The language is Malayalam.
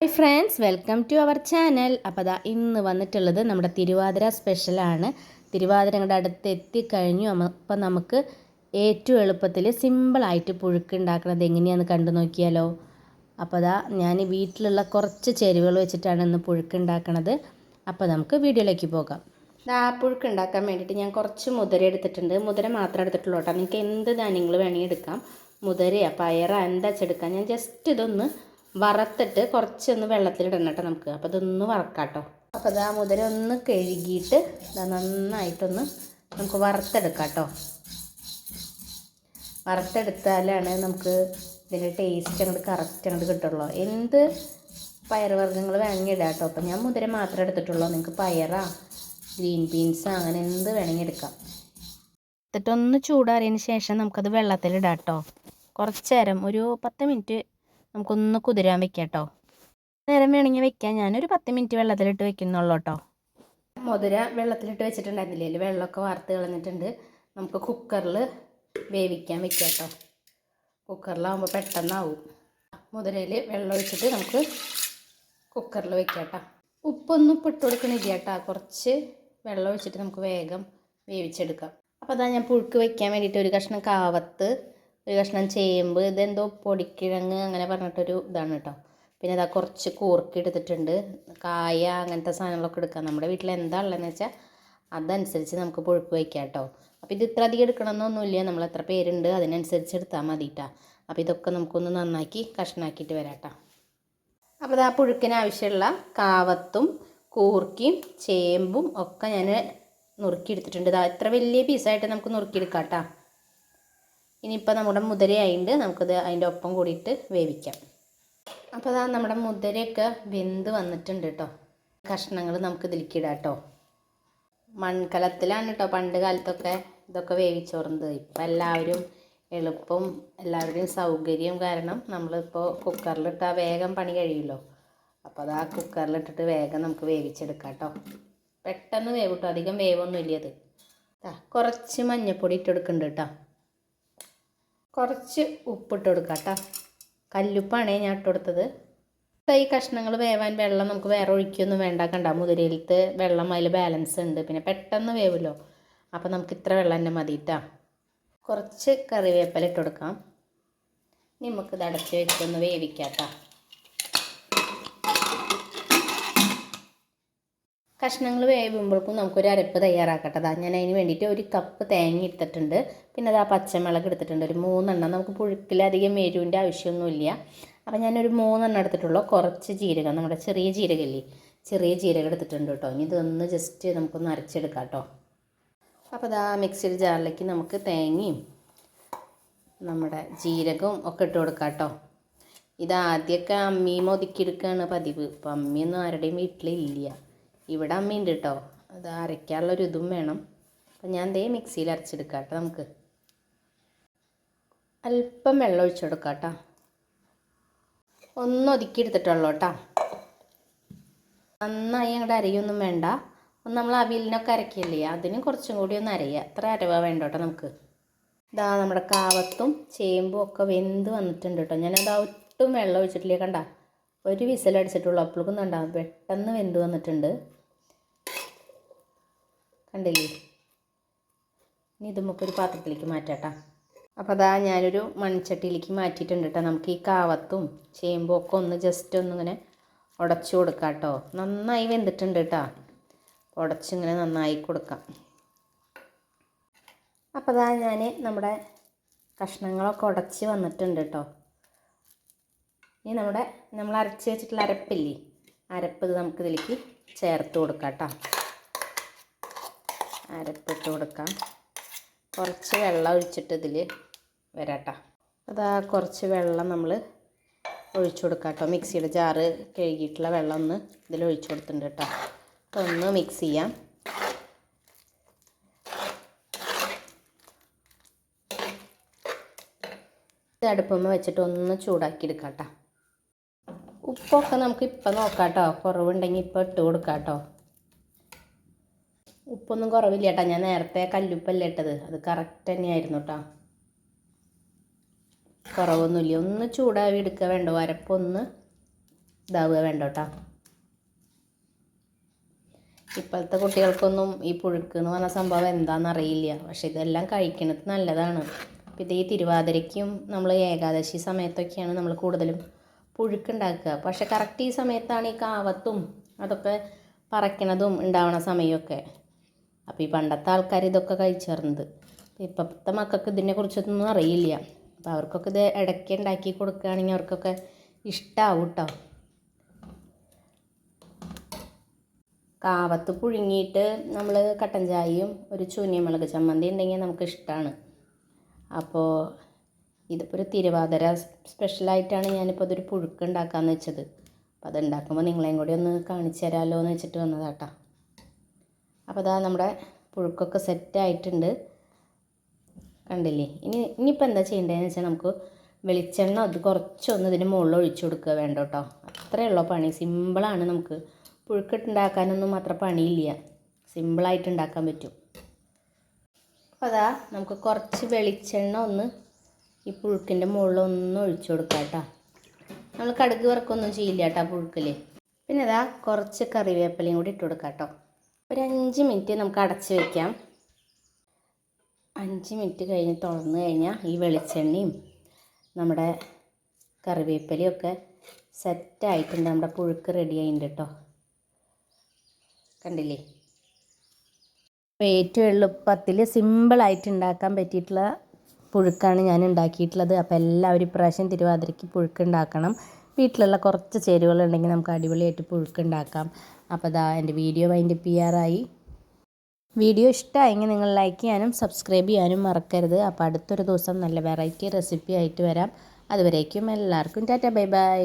Hi friends, welcome to our channel. അപ്പോൾ അതാ ഇന്ന് വന്നിട്ടുള്ളത് നമ്മുടെ തിരുവാതിര സ്പെഷ്യലാണ്. തിരുവാതിര അങ്ങോട്ട് അടുത്ത് എത്തിക്കഴിഞ്ഞു. അപ്പം നമുക്ക് ഏറ്റവും എളുപ്പത്തിൽ സിമ്പിളായിട്ട് പുഴുക്ക് ഉണ്ടാക്കുന്നത് എങ്ങനെയാണെന്ന് കണ്ടു നോക്കിയാലോ. അപ്പോൾ അതാ ഞാൻ വീട്ടിലുള്ള കുറച്ച് ചേരുവകൾ വെച്ചിട്ടാണ് ഇന്ന് പുഴുക്ക് ഉണ്ടാക്കുന്നത്. അപ്പോൾ നമുക്ക് വീഡിയോയിലേക്ക് പോകാം. പുഴുക്ക് ഉണ്ടാക്കാൻ വേണ്ടിയിട്ട് ഞാൻ കുറച്ച് മുതിര എടുത്തിട്ടുണ്ട്. മുതിര മാത്രം എടുത്തിട്ടുള്ളൂ കേട്ടോ. നിങ്ങൾക്ക് എന്ത് ധാന്യങ്ങൾ വേണമെങ്കിൽ എടുക്കാം. മുതിരയോ പയറോ എന്താ വെച്ചെടുക്കാം. ഞാൻ ജസ്റ്റ് ഇതൊന്ന് വറുത്തിട്ട് കുറച്ചൊന്ന് വെള്ളത്തിലിടണം കേട്ടോ നമുക്ക്. അപ്പോൾ ഇതൊന്ന് വറക്കാം കേട്ടോ. അപ്പോൾ ഇതാ മുതിര ഒന്ന് കഴുകിയിട്ട് നന്നായിട്ടൊന്ന് നമുക്ക് വറുത്തെടുക്കാം കേട്ടോ. വറുത്തെടുത്താലാണ് നമുക്ക് ഇതിൻ്റെ ടേസ്റ്റ് അങ്ങോട്ട് കറക്റ്റ് അങ്ങോട്ട് കിട്ടുള്ളൂ. എന്ത് പയറുവർഗ്ഗങ്ങൾ വേണമെങ്കിൽ ഇടാം കേട്ടോ. അപ്പോൾ ഞാൻ മുതിര മാത്രമേ എടുത്തിട്ടുള്ളൂ. നിങ്ങൾക്ക് പയറാ ഗ്രീൻ ബീൻസാ അങ്ങനെ എന്ത് വേണമെങ്കിൽ എടുക്കാം. എന്നിട്ടൊന്ന് ചൂടാറിയതിന് ശേഷം നമുക്കത് വെള്ളത്തിലിടാം കേട്ടോ. കുറച്ച് നേരം ഒരു 10 മിനിറ്റ് നമുക്കൊന്ന് കുതിരാൻ വെക്കാം കേട്ടോ. നേരം വേണമെങ്കിൽ വെക്കാം. ഞാനൊരു 10 മിനിറ്റ് വെള്ളത്തിലിട്ട് വെക്കുന്നുള്ളൂ കേട്ടോ. മുതിര വെള്ളത്തിലിട്ട് വെച്ചിട്ടുണ്ടായിരുന്നില്ലേ, വെള്ളമൊക്കെ വാർത്ത് കളഞ്ഞിട്ടുണ്ട്. നമുക്ക് കുക്കറിൽ വേവിക്കാൻ വെക്കാം കേട്ടോ. കുക്കറിലാവുമ്പോൾ പെട്ടെന്നാവും. മുതിരയിൽ വെള്ളം ഒഴിച്ചിട്ട് നമുക്ക് കുക്കറിൽ വെക്കാം കേട്ടോ. ഉപ്പൊന്നും ഇട്ട് കൊടുക്കണില്ല കേട്ടോ. കുറച്ച് വെള്ളം ഒഴിച്ചിട്ട് നമുക്ക് വേഗം വേവിച്ചെടുക്കാം. അപ്പോൾ അതാ ഞാൻ പുഴുക്ക് വെക്കാൻ വേണ്ടിയിട്ട് ഒരു കഷ്ണം കാവത്ത്, ഒരു കഷ്ണം ചേമ്പ്, ഇതെന്തോ പൊടിക്കിഴങ്ങ് അങ്ങനെ പറഞ്ഞിട്ടൊരു ഇതാണ് കേട്ടോ. പിന്നെ അതാ കുറച്ച് കൂർക്ക എടുത്തിട്ടുണ്ട്. കായ അങ്ങനത്തെ സാധനങ്ങളൊക്കെ എടുക്കാം. നമ്മുടെ വീട്ടിൽ എന്താ ഉള്ളതെന്ന് വെച്ചാൽ അതനുസരിച്ച് നമുക്ക് പുഴുക്ക് വയ്ക്കാം കേട്ടോ. അപ്പോൾ ഇത് ഇത്ര അധികം എടുക്കണമെന്നൊന്നുമില്ല. നമ്മൾ എത്ര പേരുണ്ട് അതിനനുസരിച്ച് എടുത്താൽ മതിട്ടാ. അപ്പോൾ ഇതൊക്കെ നമുക്കൊന്ന് നന്നാക്കി കഷ്ണാക്കിയിട്ട് വരാം കേട്ടോ. അപ്പോൾ ഇതാ പുഴുക്കിന് ആവശ്യമുള്ള കാവത്തും കൂർക്കയും ചേമ്പും ഒക്കെ ഞാൻ നുറുക്കിയെടുത്തിട്ടുണ്ട്. ഇതാ ഇത്ര വലിയ പീസായിട്ട് നമുക്ക് നുറുക്കിയെടുക്കാം കേട്ടോ. ഇനിയിപ്പോൾ നമ്മുടെ മുതിരയായിട്ട് നമുക്കിത് അതിൻ്റെ ഒപ്പം കൂടിയിട്ട് വേവിക്കാം. അപ്പോൾ അതാ നമ്മുടെ മുതിരയൊക്കെ വെന്ത് വന്നിട്ടുണ്ട് കേട്ടോ. കഷ്ണങ്ങൾ നമുക്ക് ഇതിലേക്കിടാം കേട്ടോ. മൺകലത്തിലാണ് കേട്ടോ പണ്ട് കാലത്തൊക്കെ ഇതൊക്കെ വേവിച്ചോറുന്നത്. ഇപ്പം എല്ലാവരും എളുപ്പം എല്ലാവരുടെയും സൗകര്യം കാരണം നമ്മളിപ്പോൾ കുക്കറിലിട്ടാൽ വേഗം പണി കഴിയുമല്ലോ. അപ്പോൾ അത് ആ കുക്കറിലിട്ടിട്ട് വേഗം നമുക്ക് വേവിച്ചെടുക്കാം കേട്ടോ. പെട്ടെന്ന് വേവ് കിട്ടും. അധികം വേവൊന്നും ഇല്ലത്. കുറച്ച് മഞ്ഞൾപ്പൊടി ഇട്ട് കൊടുക്കുന്നുണ്ട് കേട്ടോ. കുറച്ച് ഉപ്പിട്ട് കൊടുക്കാം കേട്ടോ. കല്ലുപ്പാണേ ഞാൻ ഇട്ട് കൊടുത്തത്. ഈ കഷ്ണങ്ങൾ വേവാൻ വെള്ളം നമുക്ക് വേറെ ഒഴിക്കൊന്നും വേണ്ട. കണ്ട മുതിരയിലത്തെ വെള്ളം അതിൽ ബാലൻസ് ഉണ്ട്. പിന്നെ പെട്ടെന്ന് വേവുമല്ലോ. അപ്പോൾ നമുക്ക് ഇത്ര വെള്ളം തന്നെ മതിയിട്ടാ. കുറച്ച് കറിവേപ്പില ഇട്ട് കൊടുക്കാം. ഇനി നമുക്കിത് അടച്ച് വെച്ചൊന്ന് വേവിക്കാം കേട്ടോ. കഷ്ണങ്ങൾ വേവുമ്പോഴേക്കും നമുക്കൊരു അരപ്പ് തയ്യാറാക്കട്ടെ. ഞാൻ അതിന് വേണ്ടിയിട്ട് ഒരു കപ്പ് തേങ്ങ എടുത്തിട്ടുണ്ട്. പിന്നെ അത് ആ പച്ചമുളക് എടുത്തിട്ടുണ്ട് ഒരു 3 എണ്ണം. നമുക്ക് പുഴുക്കിലധികം എരിവിൻ്റെ ആവശ്യമൊന്നുമില്ല. അപ്പോൾ ഞാനൊരു 3 എണ്ണം എടുത്തിട്ടുള്ളൂ. കുറച്ച് ജീരകം, നമ്മുടെ ചെറിയ ജീരകമില്ലേ, ചെറിയ ജീരകം എടുത്തിട്ടുണ്ട് കേട്ടോ. ഇനി ഇതൊന്ന് ജസ്റ്റ് നമുക്കൊന്ന് അരച്ചെടുക്കാം കേട്ടോ. അപ്പോൾ അതാ മിക്സിയുടെ ജാറിലേക്ക് നമുക്ക് തേങ്ങയും നമ്മുടെ ജീരകവും ഒക്കെ ഇട്ട് കൊടുക്കാം കേട്ടോ. ഇതാദ്യമൊക്കെ അമ്മിയും ഒതുക്കിയെടുക്കുകയാണ് പതിവ്. ഇപ്പം അമ്മിയൊന്നും ആരുടെയും വീട്ടിലില്ല. ഇവിടെ അമ്മയുണ്ട് കേട്ടോ. അത് അരയ്ക്കാനുള്ളൊരു ഇതും വേണം. അപ്പം ഞാൻ ദേ മിക്സിയിൽ അരച്ചെടുക്കാം കേട്ടോ. നമുക്ക് അല്പം വെള്ളം ഒഴിച്ചു കൊടുക്കാം കേട്ടോ. ഒന്ന് ഒതുക്കിയെടുത്തിട്ടുള്ളൂ കേട്ടോ. നന്നായി അങ്ങോട്ട് അരയൊന്നും വേണ്ട. ഒന്ന് നമ്മൾ അവിയലിനൊക്കെ അരക്കില്ലേ, അതിനും കുറച്ചും കൂടി ഒന്ന് അരയുക. അത്ര അരവ വേണ്ട കേട്ടോ നമുക്ക്. ഇതാ നമ്മുടെ കാവത്തും ചേമ്പും ഒക്കെ വെന്ത് വന്നിട്ടുണ്ട് കേട്ടോ. ഞാനത് ഒട്ടും വെള്ളം ഒഴിച്ചിട്ടില്ലേ. കണ്ട ഒരു വിസിലടിച്ചിട്ടുള്ളൂ. അപ്പോഴേക്കും ഉണ്ടാവും പെട്ടെന്ന് വെന്ത് വന്നിട്ടുണ്ട്. കണ്ടില്ലേ. ഇനി ഇത് നമുക്കൊരു പാത്രത്തിലേക്ക് മാറ്റാം കേട്ടോ. അപ്പോൾ അതാ ഞാനൊരു മൺചട്ടിയിലേക്ക് മാറ്റിയിട്ടുണ്ട് കേട്ടോ. നമുക്ക് ഈ കാവത്തും ചേമ്പും ഒക്കെ ഒന്ന് ജസ്റ്റ് ഒന്നിങ്ങനെ ഉടച്ചു കൊടുക്കാം കേട്ടോ. നന്നായി വെന്തിട്ടുണ്ട് കേട്ടോ. ഉടച്ചിങ്ങനെ നന്നായി കൊടുക്കാം. അപ്പോൾ അതാ ഞാൻ നമ്മുടെ കഷ്ണങ്ങളൊക്കെ ഉടച്ച് വന്നിട്ടുണ്ട് കേട്ടോ. ഇനി നമ്മൾ അരച്ച് വെച്ചിട്ടുള്ള അരപ്പില്ലേ, അരപ്പ് ഇത് നമുക്കിതിലേക്ക് ചേർത്ത് കൊടുക്കാം കേട്ടോ. അരപ്പിട്ട് കൊടുക്കാം. കുറച്ച് വെള്ളം ഒഴിച്ചിട്ട് ഇതിൽ വരാട്ടോ. അതാ കുറച്ച് വെള്ളം നമ്മൾ ഒഴിച്ചു കൊടുക്കാം കേട്ടോ. മിക്സിയുടെ ജാറ് കഴുകിയിട്ടുള്ള വെള്ളം ഒന്ന് ഇതിൽ ഒഴിച്ചു കൊടുത്തിട്ടുണ്ട് കേട്ടോ. അപ്പോൾ ഒന്ന് മിക്സ് ചെയ്യാം. ഇത് അടുപ്പുമ്മ വെച്ചിട്ട് ഒന്ന് ചൂടാക്കി എടുക്കാം കേട്ടോ. ഉപ്പൊക്കെ നമുക്ക് ഇപ്പം നോക്കാം കേട്ടോ. കുറവുണ്ടെങ്കിൽ ഇപ്പോൾ ഇട്ട് കൊടുക്കാം കേട്ടോ. ഉപ്പൊന്നും കുറവില്ല കേട്ടോ. ഞാൻ നേരത്തെ കല്ലുപ്പല്ലേ ഇട്ടത്, അത് കറക്റ്റ് തന്നെയായിരുന്നു കേട്ടോ. കുറവൊന്നുമില്ല. ഒന്ന് ചൂടാവി എടുക്കുക വേണ്ട. അരപ്പൊന്ന് ഇതാവുക വേണ്ട കേട്ടോ. ഇപ്പോഴത്തെ കുട്ടികൾക്കൊന്നും ഈ പുഴുക്ക് എന്ന് പറഞ്ഞ സംഭവം എന്താണെന്നറിയില്ല. പക്ഷെ ഇതെല്ലാം കഴിക്കുന്നത് നല്ലതാണ്. അപ്പോൾ ഇത് ഈ തിരുവാതിരയ്ക്കും നമ്മൾ ഏകാദശി സമയത്തൊക്കെയാണ് നമ്മൾ കൂടുതലും പുഴുക്കുണ്ടാക്കുക. പക്ഷെ കറക്റ്റ് ഈ സമയത്താണ് ഈ കാവത്തും അതൊക്കെ പറയ്ക്കണതും ഉണ്ടാവണ സമയമൊക്കെ. അപ്പോൾ ഈ പണ്ടത്തെ ആൾക്കാർ ഇതൊക്കെ കഴിച്ചേർന്നത്. ഇപ്പോഴത്തെ മക്കൾക്ക് ഇതിനെക്കുറിച്ചൊന്നും അറിയില്ല. അപ്പോൾ അവർക്കൊക്കെ ഇത് ഇടയ്ക്ക് ഉണ്ടാക്കി കൊടുക്കുകയാണെങ്കിൽ അവർക്കൊക്കെ ഇഷ്ടമാവും കേട്ടോ. കാവത്ത് പുഴുങ്ങിയിട്ട് നമ്മൾ കട്ടൻ ചായയും ഒരു ചൂനിയമുളക് ചമ്മന്തി ഉണ്ടെങ്കിൽ നമുക്ക് ഇഷ്ടമാണ്. അപ്പോൾ ഇതിപ്പോൾ ഒരു തിരുവാതിര സ്പെഷ്യലായിട്ടാണ് ഞാനിപ്പോൾ ഇതൊരു പുഴുക്ക് ഉണ്ടാക്കാമെന്ന് വെച്ചത്. അപ്പോൾ അതുണ്ടാക്കുമ്പോൾ നിങ്ങളെയും കൂടി ഒന്ന് കാണിച്ചു തരാമല്ലോ എന്ന് വെച്ചിട്ട് വന്നതാട്ടോ. അപ്പോൾ അതാ നമ്മുടെ പുഴുക്കൊക്കെ സെറ്റായിട്ടുണ്ട്, കണ്ടില്ലേ. ഇനിയിപ്പോൾ എന്താ ചെയ്യേണ്ടതെന്ന് വെച്ചാൽ നമുക്ക് വെളിച്ചെണ്ണ അത് കുറച്ചൊന്ന് ഇതിന് മുകളിൽ ഒഴിച്ചു കൊടുക്കുക വേണ്ട കേട്ടോ. അത്രയേ ഉള്ളൂ പണി. സിമ്പിളാണ്. നമുക്ക് പുഴുക്കിട്ടുണ്ടാക്കാനൊന്നും അത്ര പണിയില്ല, സിമ്പിളായിട്ട് ഉണ്ടാക്കാൻ പറ്റും. അപ്പോൾ അതാ നമുക്ക് കുറച്ച് വെളിച്ചെണ്ണ ഒന്ന് ഈ പുഴുക്കിൻ്റെ മുകളിൽ ഒന്ന് ഒഴിച്ചു കൊടുക്കാം കേട്ടോ. നമ്മൾ കടുക് വറക്കൊന്നും ചെയ്യില്ല കേട്ടോ പുഴുക്കിൽ. പിന്നെ അതാ കുറച്ച് കറിവേപ്പിലയും കൂടി ഇട്ട് കൊടുക്കാം കേട്ടോ. ഒരു 5 മിനിറ്റ് നമുക്ക് അടച്ച് വയ്ക്കാം. 5 മിനിറ്റ് കഴിഞ്ഞ് തുറന്ന് കഴിഞ്ഞാൽ ഈ വെളിച്ചെണ്ണയും നമ്മുടെ കറിവേപ്പിലയും ഒക്കെ സെറ്റായിട്ടുണ്ട്. നമ്മുടെ പുഴുക്ക് റെഡി ആയിട്ടുണ്ട് കേട്ടോ, കണ്ടില്ലേ. ഏറ്റവും എളുപ്പത്തിൽ സിമ്പിളായിട്ട് ഉണ്ടാക്കാൻ പറ്റിയിട്ടുള്ള പുഴുക്കാണ് ഞാൻ ഉണ്ടാക്കിയിട്ടുള്ളത്. അപ്പോൾ എല്ലാവരും ഇപ്രാവശ്യം തിരുവാതിരയ്ക്ക് പുഴുക്ക് ഉണ്ടാക്കണം. വീട്ടിലുള്ള കുറച്ച് ചേരുവകളുണ്ടെങ്കിൽ നമുക്ക് അടിപൊളിയായിട്ട് പുഴുക്ക് ഉണ്ടാക്കാം. അപ്പോൾ അതാ എൻ്റെ വീഡിയോ വൈൻഡപ്പ് ചെയ്യാറായി. വീഡിയോ ഇഷ്ടമായെങ്കിൽ നിങ്ങൾ ലൈക്ക് ചെയ്യാനും സബ്സ്ക്രൈബ് ചെയ്യാനും മറക്കരുത്. അപ്പോൾ അടുത്തൊരു ദിവസം നല്ല വെറൈറ്റി റെസിപ്പി ആയിട്ട് വരാം. അതുവരേക്കും എല്ലാവർക്കും ടാറ്റ ബൈ ബൈ.